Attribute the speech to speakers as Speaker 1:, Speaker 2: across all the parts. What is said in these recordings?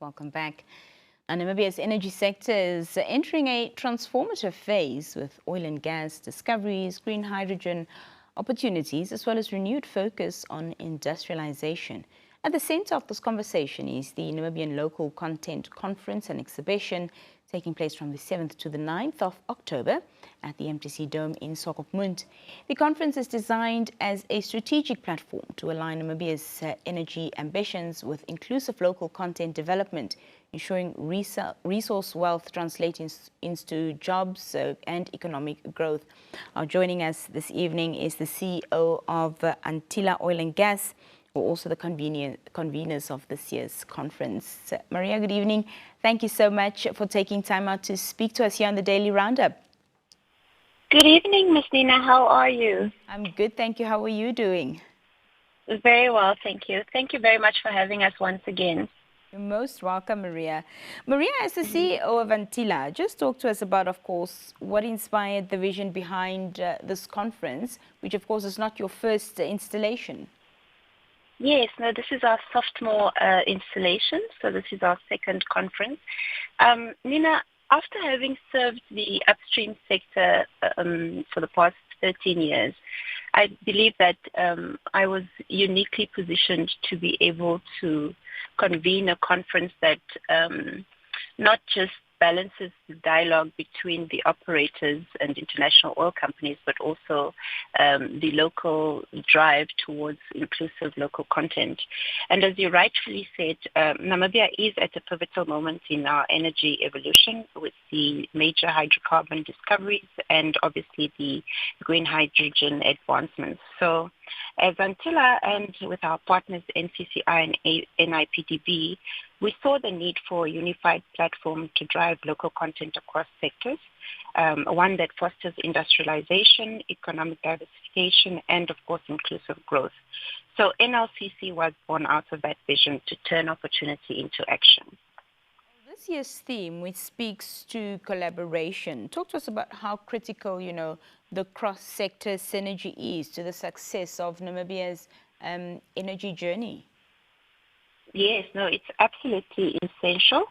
Speaker 1: Welcome back. Namibia's energy sector is entering a transformative phase with oil and gas discoveries, green hydrogen opportunities, as well as renewed focus on industrialization. At the center of this conversation is the Namibian Local Content Conference and Exhibition taking place from the 7th to the 9th of October at the MTC Dome in Swakopmund. The conference is designed as a strategic platform to align Namibia's energy ambitions with inclusive local content development, ensuring resource wealth translating into jobs and economic growth. Joining us this evening is the CEO of Antila Oil Gas, who are also the conveners of this year's conference. Maria, good evening. Thank you so much for taking time out to speak to us here on the Daily Roundup.
Speaker 2: Good evening, Ms. Nina. How are you?
Speaker 1: I'm good, thank you. How are you doing?
Speaker 2: Very well, thank you. Thank you very much for having us once again.
Speaker 1: You're most welcome, Maria. Maria, as the CEO of Antila, just talk to us about, of course, what inspired the vision behind this conference, which, of course, is not your first installation.
Speaker 2: Yes, no, this is our sophomore installation, so this is our second conference. Nina, after having served the upstream sector for the past 13 years, I believe that I was uniquely positioned to be able to convene a conference that not just balances the dialogue between the operators and international oil companies, but also the local drive towards inclusive local content. And as you rightfully said, Namibia is at a pivotal moment in our energy evolution with the major hydrocarbon discoveries and obviously the green hydrogen advancements. So as Antila and with our partners NCCI and NIPDB, we saw the need for a unified platform to drive local content across sectors, one that fosters industrialization, economic diversification, and of course inclusive growth. So NLCC was born out of that vision to turn opportunity into action.
Speaker 1: This year's theme, which speaks to collaboration, talk to us about how critical, the cross-sector synergy is to the success of Namibia's energy journey.
Speaker 2: Yes, no, it's absolutely essential.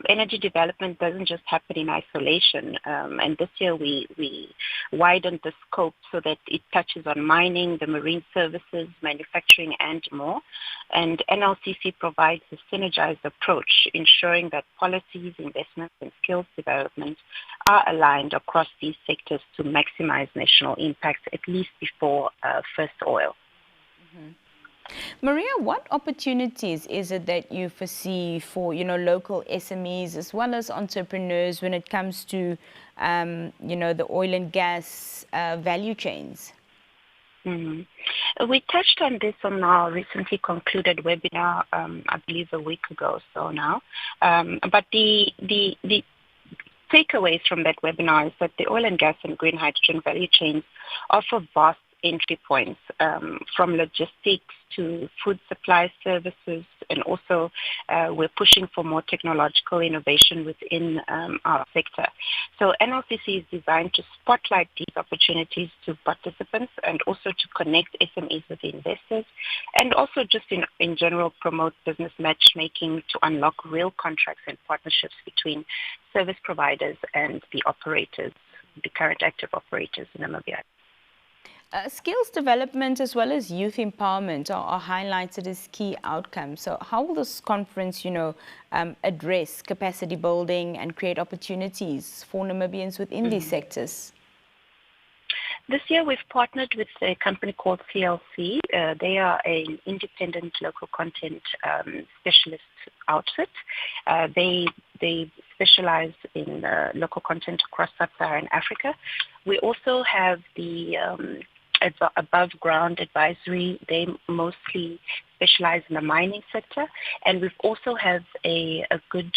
Speaker 2: Energy development doesn't just happen in isolation. And this year we widened the scope so that it touches on mining, the marine services, manufacturing, and more. And NLCC provides a synergized approach, ensuring that policies, investments, and skills development are aligned across these sectors to maximize national impact, at least before first oil.
Speaker 1: Mm-hmm. Maria, what opportunities is it that you foresee for, local SMEs as well as entrepreneurs when it comes to, the oil and gas value chains?
Speaker 2: Mm-hmm. We touched on this on our recently concluded webinar, I believe a week ago or so now. But the takeaways from that webinar is that the oil and gas and green hydrogen value chains offer vast entry points from logistics to food supply services, and also we're pushing for more technological innovation within our sector. So NLCC is designed to spotlight these opportunities to participants and also to connect SMEs with investors, and also just in general promote business matchmaking to unlock real contracts and partnerships between service providers and the operators, the current active operators in Namibia.
Speaker 1: Skills development as well as youth empowerment are highlighted as key outcomes. So how will this conference, address capacity building and create opportunities for Namibians within these sectors?
Speaker 2: This year we've partnered with a company called CLC. They are an independent local content specialist outfit. They specialize in local content across sub-Saharan Africa. We also have the above ground advisory. They mostly specialize in the mining sector, and we've also have a good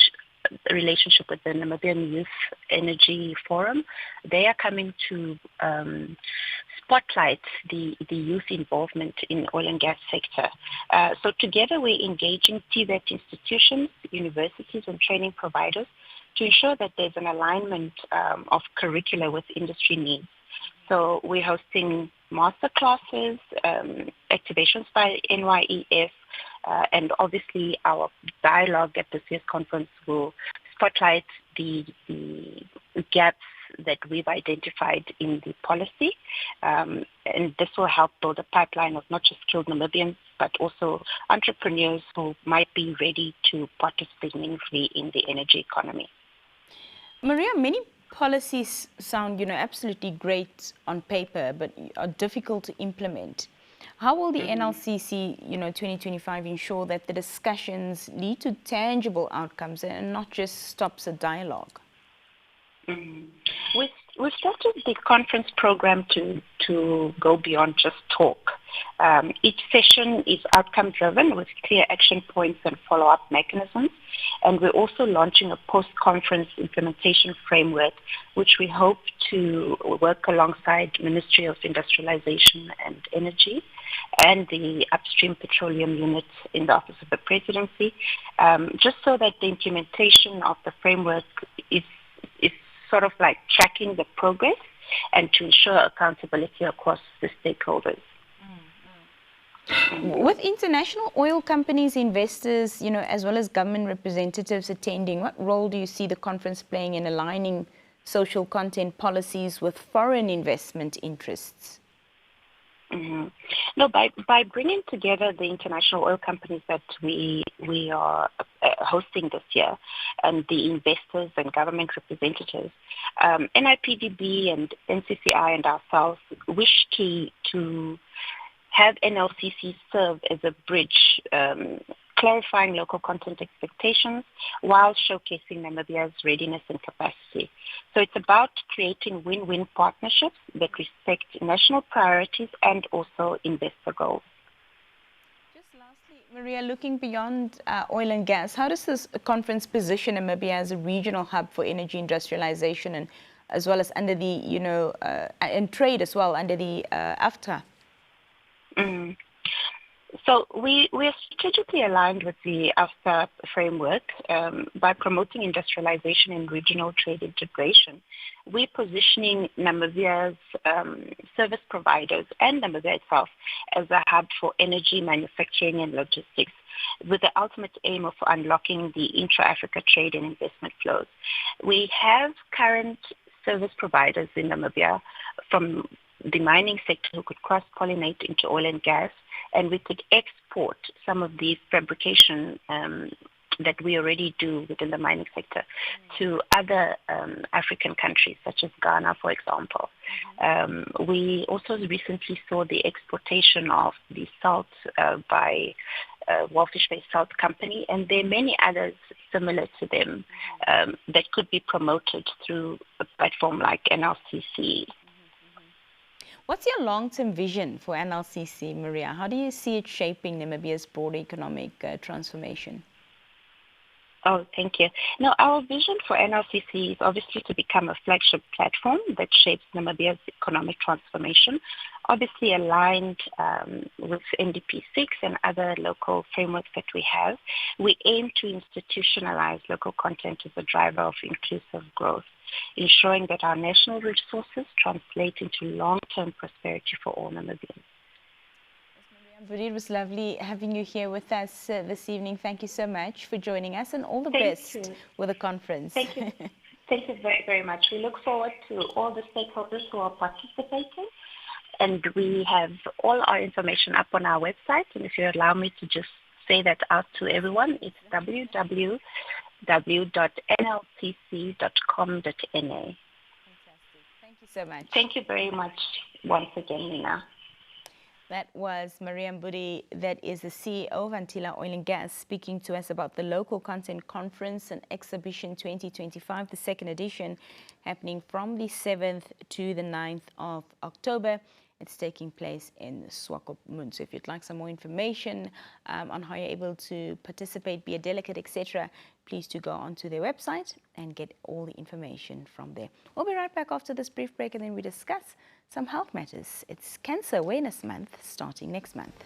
Speaker 2: relationship with the Namibian Youth Energy Forum. They are coming to spotlight the youth involvement in oil and gas sector. So together we're engaging TVET institutions, universities, and training providers to ensure that there's an alignment of curricula with industry needs. So we're hosting master classes, activations by NYEF, And obviously our dialogue at this year's conference will spotlight the gaps that we've identified in the policy. And this will help build a pipeline of not just skilled Namibians, but also entrepreneurs who might be ready to participate meaningfully in the energy economy.
Speaker 1: Maria, many policies sound, absolutely great on paper, but are difficult to implement. How will the NLCC, 2025 ensure that the discussions lead to tangible outcomes and not just stops a dialogue?
Speaker 2: We've started the conference program to go beyond just talk. Each session is outcome-driven with clear action points and follow-up mechanisms. And we're also launching a post-conference implementation framework, which we hope to work alongside Ministry of Industrialisation and Energy and the Upstream Petroleum Unit in the Office of the Presidency, just so that the implementation of the framework is sort of like tracking the progress and to ensure accountability across the stakeholders.
Speaker 1: With international oil companies, investors, as well as government representatives attending, what role do you see the conference playing in aligning social content policies with foreign investment interests?
Speaker 2: No, by bringing together the international oil companies that we are hosting this year and the investors and government representatives, NIPDB and NCCI and ourselves wish to have NLCC serve as a bridge, clarifying local content expectations while showcasing Namibia's readiness and capacity. So it's about creating win-win partnerships that respect national priorities and also investor goals.
Speaker 1: Just lastly, Maria, looking beyond oil and gas, how does this conference position Namibia as a regional hub for energy industrialization and as well as under the, and trade as well under the AFTA?
Speaker 2: So we are strategically aligned with the AFTA framework by promoting industrialization and regional trade integration. We're positioning Namibia's service providers and Namibia itself as a hub for energy manufacturing and logistics, with the ultimate aim of unlocking the intra-Africa trade and investment flows. We have current service providers in Namibia from the mining sector who could cross-pollinate into oil and gas, and we could export some of the fabrication that we already do within the mining sector to other African countries, such as Ghana, for example. We also recently saw the exportation of the salt by Wellfish-based Salt Company, and there are many others similar to them that could be promoted through a platform like NLCC.
Speaker 1: What's your long-term vision for NLCC, Maria? How do you see it shaping Namibia's broader economic transformation?
Speaker 2: Oh, thank you. Now, our vision for NLCC is obviously to become a flagship platform that shapes Namibia's economic transformation, obviously aligned with NDP6 and other local frameworks that we have. We aim to institutionalize local content as a driver of inclusive growth, ensuring that our national resources translate into long-term prosperity for all Namibians.
Speaker 1: Mbudhi, it was lovely having you here with us this evening. Thank you so much for joining us, and all the best with the conference.
Speaker 2: Thank you. Thank you very, very much. We look forward to all the stakeholders who are participating, and we have all our information up on our website. And if you allow me to just say that out to everyone, it's www.nlcc.com.na.
Speaker 1: Fantastic. Thank you so much.
Speaker 2: Thank you very much once again, Nina.
Speaker 1: That was Maria Mbudhi, that is the CEO of Antila Oil Gas, speaking to us about the Local Content Conference and Exhibition 2025, the second edition, happening from the 7th to the 9th of October. It's taking place in Swakopmund. So if you'd like some more information on how you're able to participate, be a delegate, etc., please do go onto their website and get all the information from there. We'll be right back after this brief break, and then we discuss some health matters. It's Cancer Awareness Month starting next month.